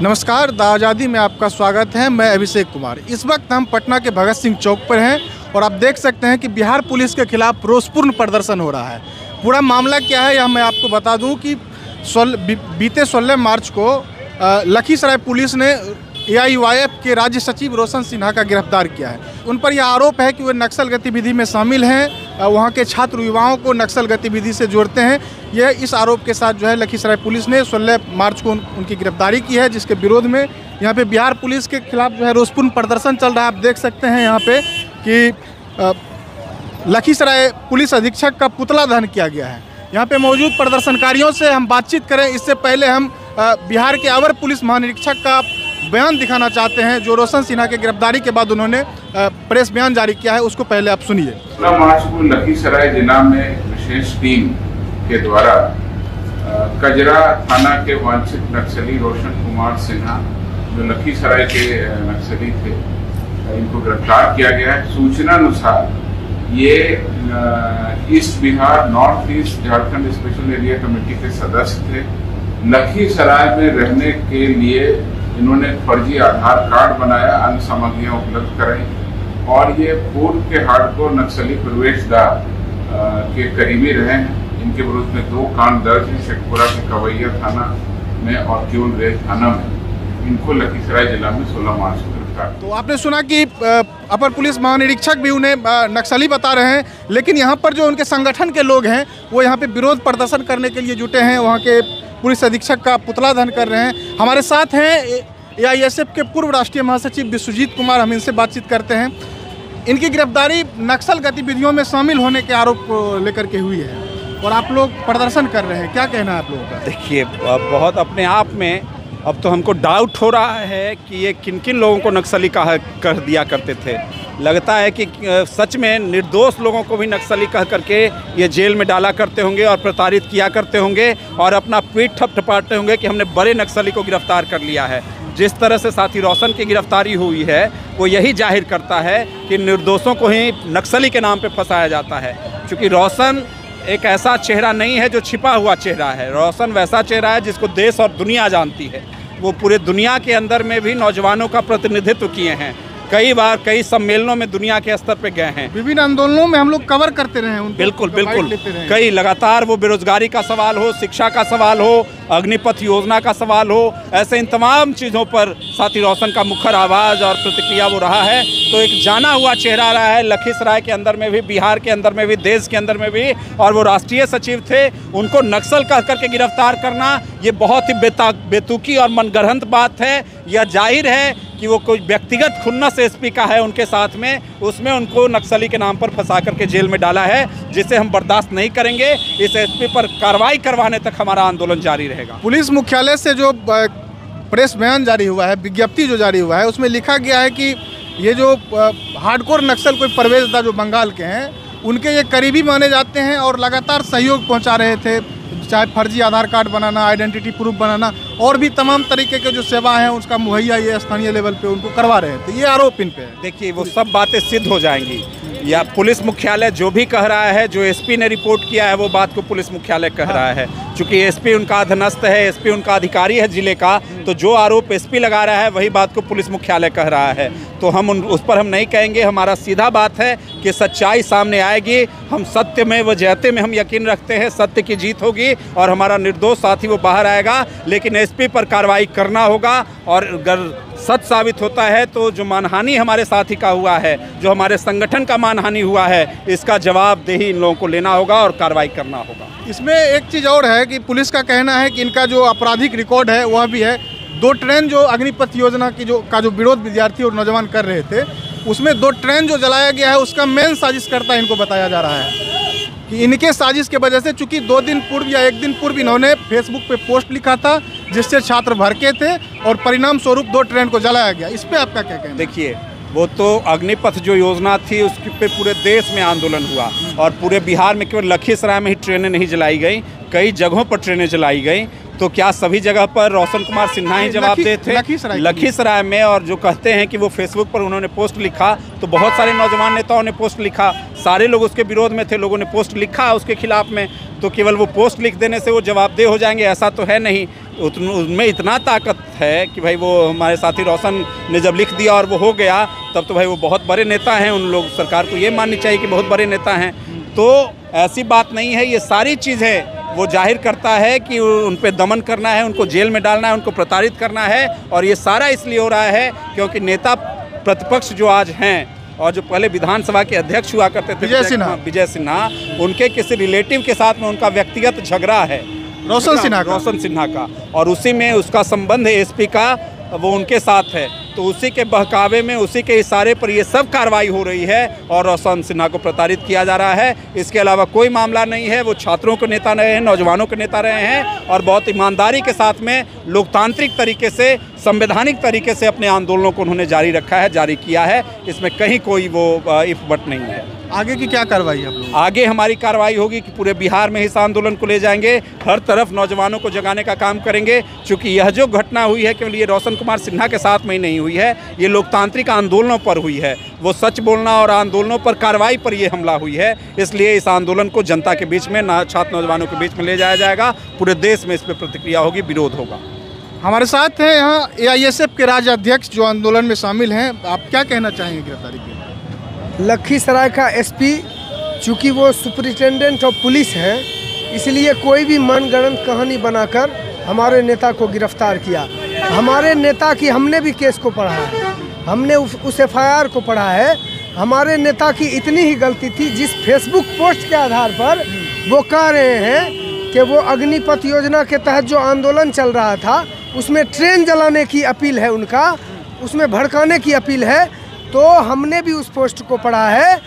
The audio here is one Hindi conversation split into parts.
नमस्कार, द आज़ादी में आपका स्वागत है। मैं अभिषेक कुमार। इस वक्त हम पटना के भगत सिंह चौक पर हैं और आप देख सकते हैं कि बिहार पुलिस के खिलाफ रोषपूर्ण प्रदर्शन हो रहा है। पूरा मामला क्या है यह मैं आपको बता दूं कि बीते 16 मार्च को लखीसराय पुलिस ने AIYF के राज्य सचिव रोशन सिन्हा का गिरफ्तार किया है। उन पर यह आरोप है कि वे नक्सल गतिविधि में शामिल हैं, वहाँ के छात्र युवाओं को नक्सल गतिविधि से जोड़ते हैं। यह इस आरोप के साथ जो है लखीसराय पुलिस ने 16 मार्च को उनकी गिरफ्तारी की है, जिसके विरोध में यहाँ पे बिहार पुलिस के खिलाफ जो है रोषपूर्ण प्रदर्शन चल रहा है। आप देख सकते हैं यहाँ पे कि लखीसराय पुलिस अधीक्षक का पुतला दहन किया गया है। यहाँ पे मौजूद प्रदर्शनकारियों से हम बातचीत करें, इससे पहले हम बिहार के अवर पुलिस महानिरीक्षक का बयान दिखाना चाहते हैं जो रोशन सिन्हा के गिरफ्तारी के बाद उन्होंने प्रेस बयान जारी किया है। उसको पहले आप सुनिए। 16 मार्च को लखीसराय जिला में विशेष टीम के द्वारा कजरा थाना के वांछित नक्सली रोशन कुमार सिन्हा, जो लखीसराय के नक्सली थे, इनको गिरफ्तार किया गया है। सूचना अनुसार ये east Bihar north east Jharkhand special area committee के सदस्य थे। लखीसराय में रहने के लिए इन्होंने फर्जी आधार कार्ड बनाया, अन्य सामग्रियां उपलब्ध कराई और ये पूर्व के हार्डकोर नक्सली प्रवेश दा के करीबी रहे हैं। इनके विरुद्ध में 2 कांड दर्ज है, शेखपुरा के कवैया थाना में और क्यूल रेल थाना में। इनको लखीसराय जिला में 16 मार्च को गिरफ्तार। तो आपने सुना कि अपर पुलिस महानिरीक्षक भी उन्हें नक्सली बता रहे हैं, लेकिन यहाँ पर जो उनके संगठन के लोग हैं वो यहाँ पे विरोध प्रदर्शन करने के लिए जुटे हैं। वहाँ के पुलिस अधीक्षक का पुतला दहन कर रहे हैं। हमारे साथ हैं AISF के पूर्व राष्ट्रीय महासचिव विश्वजीत कुमार, हम इनसे बातचीत करते हैं। इनकी गिरफ्तारी नक्सल गतिविधियों में शामिल होने के आरोप को लेकर के हुई है और आप लोग प्रदर्शन कर रहे हैं, क्या कहना है आप लोगों का? देखिए, बहुत अपने आप में अब तो हमको डाउट हो रहा है कि ये किन किन लोगों को नक्सली कहा कर दिया करते थे। लगता है कि सच में निर्दोष लोगों को भी नक्सली कह करके ये जेल में डाला करते होंगे और प्रताड़ित किया करते होंगे और अपना पीठ थपथपाते होंगे कि हमने बड़े नक्सली को गिरफ्तार कर लिया है। जिस तरह से साथी रोशन की गिरफ्तारी हुई है वो यही जाहिर करता है कि निर्दोषों को ही नक्सली के नाम पे फंसाया जाता है। क्योंकि रोशन एक ऐसा चेहरा नहीं है जो छिपा हुआ चेहरा है। रोशन वैसा चेहरा है जिसको देश और दुनिया जानती है। वो पूरे दुनिया के अंदर में भी नौजवानों का प्रतिनिधित्व किए हैं। कई बार कई सम्मेलनों में दुनिया के स्तर पे गए हैं। विभिन्न आंदोलनों में हम लोग कवर करते रहे हैं। बिल्कुल बिल्कुल, कई लगातार, वो बेरोजगारी का सवाल हो, शिक्षा का सवाल हो, अग्निपथ योजना का सवाल हो, ऐसे इन तमाम चीज़ों पर साथी रोशन का मुखर आवाज़ और प्रतिक्रिया वो रहा है। तो एक जाना हुआ चेहरा रहा है लखीसराय के अंदर में भी, बिहार के अंदर में भी, देश के अंदर में भी। और वो राष्ट्रीय सचिव थे, उनको नक्सल कह करके गिरफ्तार करना ये बहुत ही बेतुकी और मनगढ़ंत बात है। यह जाहिर है कि वो कोई व्यक्तिगत खुन्नस SP का है उनके साथ में, उसमें उनको नक्सली के नाम पर फंसा करके जेल में डाला है, जिसे हम बर्दाश्त नहीं करेंगे। इस SP पर कार्रवाई करवाने तक हमारा आंदोलन जारी रहेगा। पुलिस मुख्यालय से जो प्रेस बयान जारी हुआ है, विज्ञप्ति जो जारी हुआ है, उसमें लिखा गया है कि ये जो हार्डकोर नक्सल कोई परवेज दा जो बंगाल के हैं, उनके ये करीबी माने जाते हैं और लगातार सहयोग पहुँचा रहे थे, चाहे फर्जी आधार कार्ड बनाना, आइडेंटिटी प्रूफ बनाना और भी तमाम तरीके के जो सेवा है उसका मुहैया ये स्थानीय लेवल पे उनको करवा रहे थे। ये आरोप इन पे है। देखिए, वो सब बातें सिद्ध हो जाएंगी। या पुलिस मुख्यालय जो भी कह रहा है, जो SP ने रिपोर्ट किया है, वो बात को पुलिस मुख्यालय कह रहा है। चूँकि SP उनका अधीनस्थ है, SP उनका अधिकारी है जिले का, तो जो आरोप SP लगा रहा है वही बात को पुलिस मुख्यालय कह रहा है। तो हम उस पर हम नहीं कहेंगे। हमारा सीधा बात है कि सच्चाई सामने आएगी। हम सत्य में व जयते में हम यकीन रखते हैं, सत्य की जीत होगी और हमारा निर्दोष साथी वो बाहर आएगा। लेकिन SP पर कार्रवाई करना होगा और अगर सच साबित होता है तो जो मानहानि हमारे साथी का हुआ है, जो हमारे संगठन का मानहानि हुआ है, इसका जवाबदेही इन लोगों को लेना होगा और कार्रवाई करना होगा। इसमें एक चीज़ और है कि पुलिस का कहना है कि इनका जो आपराधिक रिकॉर्ड है वह भी है। 2 ट्रेन जो अग्निपथ योजना की जो विरोध विद्यार्थी और नौजवान कर रहे थे, उसमें 2 ट्रेन जो जलाया गया है उसका मेन साजिशकर्ता इनको बताया जा रहा है कि इनके साजिश के वजह से, चूंकि 2 दिन पूर्व या 1 दिन पूर्व इन्होंने फेसबुक पे पोस्ट लिखा था जिससे छात्र भड़के थे और परिणाम स्वरूप 2 ट्रेन को जलाया गया। इस पे आपका क्या कहना है? देखिए, वो तो अग्निपथ जो योजना थी उसके पे पूरे देश में आंदोलन हुआ और पूरे बिहार में केवल लखीसराय में ही ट्रेनें नहीं जलाई गई, कई जगहों पर ट्रेनें जलाई गई। तो क्या सभी जगह पर रोशन कुमार सिन्हा ही जवाबदेह थे? लखीसराय में। और जो कहते हैं कि वो फेसबुक पर उन्होंने पोस्ट लिखा, तो बहुत सारे नौजवान नेताओं ने पोस्ट लिखा, सारे लोग उसके विरोध में थे, लोगों ने पोस्ट लिखा उसके खिलाफ में। तो केवल वो पोस्ट लिख देने से वो जवाबदेह हो जाएंगे ऐसा तो है नहीं। उनमें इतना ताकत है कि भाई वो हमारे साथी रोशन ने जब लिख दिया और वो हो गया, तब तो भाई वो बहुत बड़े नेता हैं। उन लोग सरकार को ये माननी चाहिए कि बहुत बड़े नेता हैं। तो ऐसी बात नहीं है, ये सारी चीज़ें वो जाहिर करता है कि उन पे दमन करना है, उनको जेल में डालना है, उनको प्रताड़ित करना है। और ये सारा इसलिए हो रहा है क्योंकि नेता प्रतिपक्ष जो आज हैं और जो पहले विधानसभा के अध्यक्ष हुआ करते थे विजय सिन्हा, उनके किसी रिलेटिव के साथ में उनका व्यक्तिगत झगड़ा है रोशन सिन्हा का, और उसी में उसका संबंध है एसपी का, वो उनके साथ है। तो उसी के बहकावे में, उसी के इशारे पर ये सब कार्रवाई हो रही है और रोशन सिन्हा को प्रताड़ित किया जा रहा है। इसके अलावा कोई मामला नहीं है। वो छात्रों के नेता रहे हैं, नौजवानों के नेता रहे हैं और बहुत ईमानदारी के साथ में लोकतांत्रिक तरीके से, संवैधानिक तरीके से अपने आंदोलनों को उन्होंने जारी रखा है, जारी किया है। इसमें कहीं कोई वो इफ बट नहीं है। आगे की क्या कार्रवाई है? आगे हमारी कार्रवाई होगी कि पूरे बिहार में इस आंदोलन को ले जाएंगे, हर तरफ नौजवानों को जगाने का काम करेंगे। क्योंकि यह जो घटना हुई है केवल ये रोशन कुमार सिन्हा के साथ में ही नहीं हुई है, ये लोकतांत्रिक आंदोलनों पर हुई है। वो सच बोलना और आंदोलनों पर कार्रवाई पर ये हमला हुई है। इसलिए इस आंदोलन को जनता के बीच में, छात्र नौजवानों के बीच में ले जाया जाएगा। पूरे देश में इस पर प्रतिक्रिया होगी, विरोध होगा। हमारे साथ हैं यहाँ AISF के राज्य अध्यक्ष जो आंदोलन में शामिल हैं। आप क्या कहना चाहेंगे गिरफ्तारी के? लखीसराय का SP चूँकि वो सुपरिटेंडेंट ऑफ पुलिस हैं, इसलिए कोई भी मनगढ़ंत कहानी बनाकर हमारे नेता को गिरफ्तार किया। हमारे नेता की हमने भी केस को पढ़ा है, हमने उस FIR को पढ़ा है। हमारे नेता की इतनी ही गलती थी, जिस फेसबुक पोस्ट के आधार पर वो कह रहे हैं कि वो अग्निपथ योजना के तहत जो आंदोलन चल रहा था उसमें ट्रेन जलाने की अपील है उनका, उसमें भड़काने की अपील है। तो हमने भी उस पोस्ट को पढ़ा है।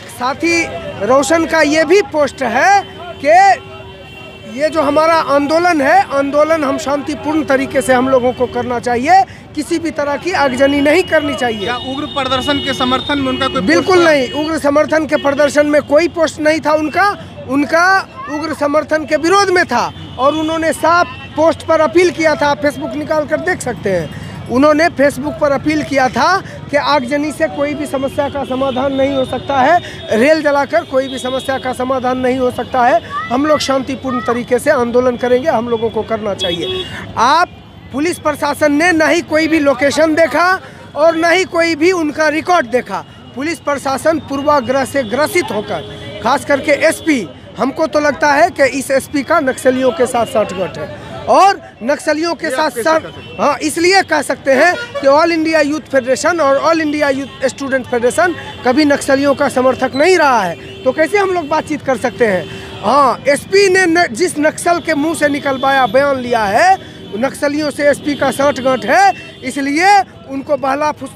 साथ ही रोशन का ये भी पोस्ट है कि ये जो हमारा आंदोलन है, आंदोलन हम शांतिपूर्ण तरीके से हम लोगों को करना चाहिए, किसी भी तरह की आगजनी नहीं करनी चाहिए। क्या उग्र प्रदर्शन के समर्थन में उनका कोई? बिल्कुल नहीं, उग्र समर्थन के प्रदर्शन में कोई पोस्ट नहीं था उनका उग्र समर्थन के विरोध में था। और उन्होंने साफ पोस्ट पर अपील किया था, फेसबुक निकाल कर देख सकते हैं। उन्होंने फेसबुक पर अपील किया था कि आगजनी से कोई भी समस्या का समाधान नहीं हो सकता है, रेल जलाकर कोई भी समस्या का समाधान नहीं हो सकता है। हम लोग शांतिपूर्ण तरीके से आंदोलन करेंगे, हम लोगों को करना चाहिए। आप पुलिस प्रशासन ने न ही कोई भी लोकेशन देखा और न ही कोई भी उनका रिकॉर्ड देखा। पुलिस प्रशासन पूर्वाग्रह से ग्रसित होकर, खास करके SP, हमको तो लगता है कि इस SP का नक्सलियों के साथ साठगांठ है। और नक्सलियों के साथ हाँ, इसलिए कह सकते हैं कि ऑल इंडिया यूथ फेडरेशन और all India youth student federation कभी नक्सलियों का समर्थक नहीं रहा है। तो कैसे हम लोग बातचीत कर सकते हैं? हाँ, SP ने जिस नक्सल के मुंह से निकलवाया बयान लिया है, नक्सलियों से SP का साठगांठ है, इसलिए उनको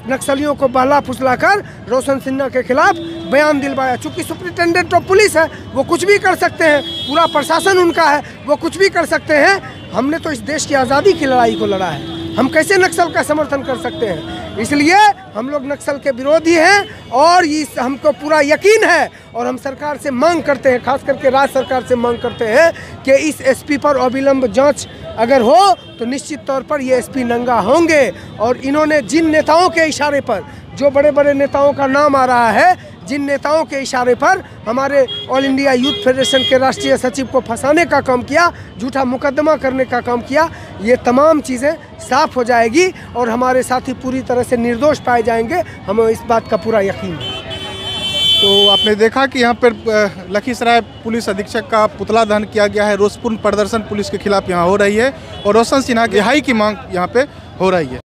नक्सलियों को बहला फुसलाकर रोशन सिन्हा के खिलाफ बयान दिलवाया। चूँकि सुपरिटेंडेंट ऑफ पुलिस है, वो कुछ भी कर सकते हैं, पूरा प्रशासन उनका है, वो कुछ भी कर सकते हैं। हमने तो इस देश की आज़ादी की लड़ाई को लड़ा है, हम कैसे नक्सल का समर्थन कर सकते हैं? इसलिए हम लोग नक्सल के विरोधी हैं और इस हमको पूरा यकीन है। और हम सरकार से मांग करते हैं, खास करके राज्य सरकार से मांग करते हैं कि इस SP पर अविलंब जांच अगर हो तो निश्चित तौर पर ये SP नंगा होंगे। और इन्होंने जिन नेताओं के इशारे पर, जो बड़े बड़े नेताओं का नाम आ रहा है, जिन नेताओं के इशारे पर हमारे ऑल इंडिया यूथ फेडरेशन के राष्ट्रीय सचिव को फंसाने का काम किया, झूठा मुकदमा करने का काम किया, ये तमाम चीज़ें साफ हो जाएगी और हमारे साथी पूरी तरह से निर्दोष पाए जाएंगे। हमें इस बात का पूरा यकीन है। तो आपने देखा कि यहाँ पर लखीसराय पुलिस अधीक्षक का पुतला दहन किया गया है। रोषपूर्ण प्रदर्शन पुलिस के खिलाफ यहाँ हो रही है और रोशन सिन्हा की रिहाई की मांग यहाँ पे हो रही है।